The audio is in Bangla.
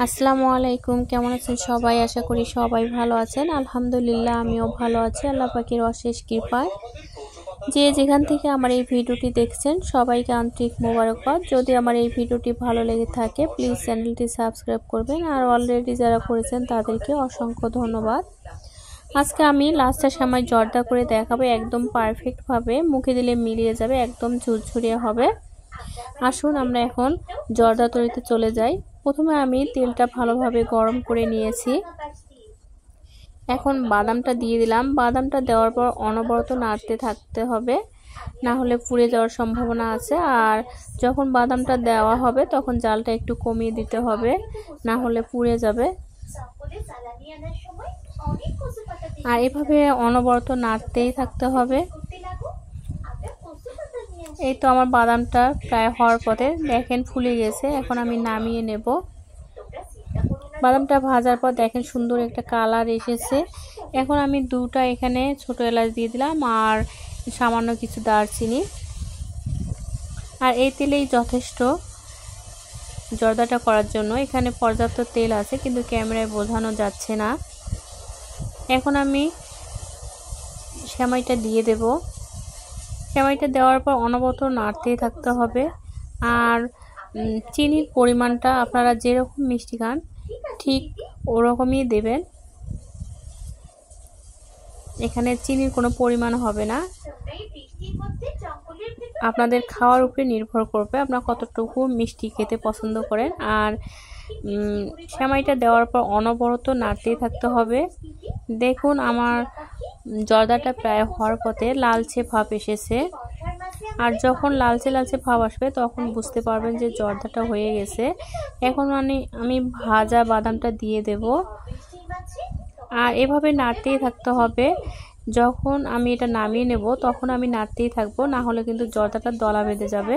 আসসালামু আলাইকুম, কেমন আছেন সবাই? আশা করি সবাই ভালো আছেন। আলহামদুলিল্লাহ আমিও ভালো আছি আল্লাহ পাকের অশেষ কৃপায়। যে যেখান থেকে আমার এই ভিডিওটি দেখছেন সবাইকে আন্তরিক মোবারকবাদ। যদি আমার এই ভিডিওটি ভালো লেগে থাকে প্লিজ চ্যানেলটি সাবস্ক্রাইব করবেন, আর অলরেডি যারা করেছেন তাদেরকে অসংখ্য ধন্যবাদ। আজকে আমি লাস্টের সময় জর্দা করে দেখাবো, একদম পারফেক্টভাবে মুখে দিলে মিলিয়ে যাবে, একদম ঝুরঝুরিয়ে হবে। আসুন আমরা এখন জর্দা তৈরিতে চলে যাই। প্রথমে আমি তেলটা ভালোভাবে গরম করে নিয়েছি। এখন বাদামটা দিয়ে দিলাম। বাদামটা দেওয়ার পর অনবরত নাড়তে থাকতে হবে, না হলে পুড়ে যাওয়ার সম্ভাবনা আছে। আর যখন বাদামটা দেওয়া হবে তখন জালটা একটু কমিয়ে দিতে হবে, না হলে পুড়ে যাবে। আর এভাবে অনবরত নাড়তেই থাকতে হবে। এই তো আমার বাদামটা প্রায় হওয়ার পথে, দেখেন ফুলে গেছে। এখন আমি নামিয়ে নেব। বাদামটা ভাজার পর দেখেন সুন্দর একটা কালার এসেছে। এখন আমি দুটা এখানে ছোট এলাচ দিয়ে দিলাম আর সামান্য কিছু দারচিনি। আর এই তেলেই যথেষ্ট জর্দাটা করার জন্য। এখানে পর্যাপ্ত তেল আছে কিন্তু ক্যামেরায় বোঝানো যাচ্ছে না। এখন আমি সেমাইটা দিয়ে দেব। সেমাইটা দেওয়ার পর অনবরত নাড়তেই থাকতে হবে। আর চিনির পরিমাণটা আপনারা যেরকম মিষ্টি খান ঠিক ওরকমই দেবেন। এখানে চিনির কোনো পরিমাণ হবে না, আপনাদের খাওয়ার উপরে নির্ভর করবে আপনারা কতটুকু মিষ্টি খেতে পছন্দ করেন। আর সেমাইটা দেওয়ার পর অনবরত নাড়তেই থাকতে হবে। দেখুন আমার জর্দাটা প্রায় হওয়ার পথে, লালচে ভাব এসেছে। আর যখন লালচে লালচে ভাব আসবে তখন বুঝতে পারবেন যে জর্দাটা হয়ে গেছে। এখন আমি ভাজা বাদামটা দিয়ে দেব। আর এভাবে নাড়তেই থাকতে হবে। যখন আমি এটা নামিয়ে নেব তখন আমি নাড়তেই থাকবো, না হলে কিন্তু জর্দাটা দলা বেঁধে যাবে।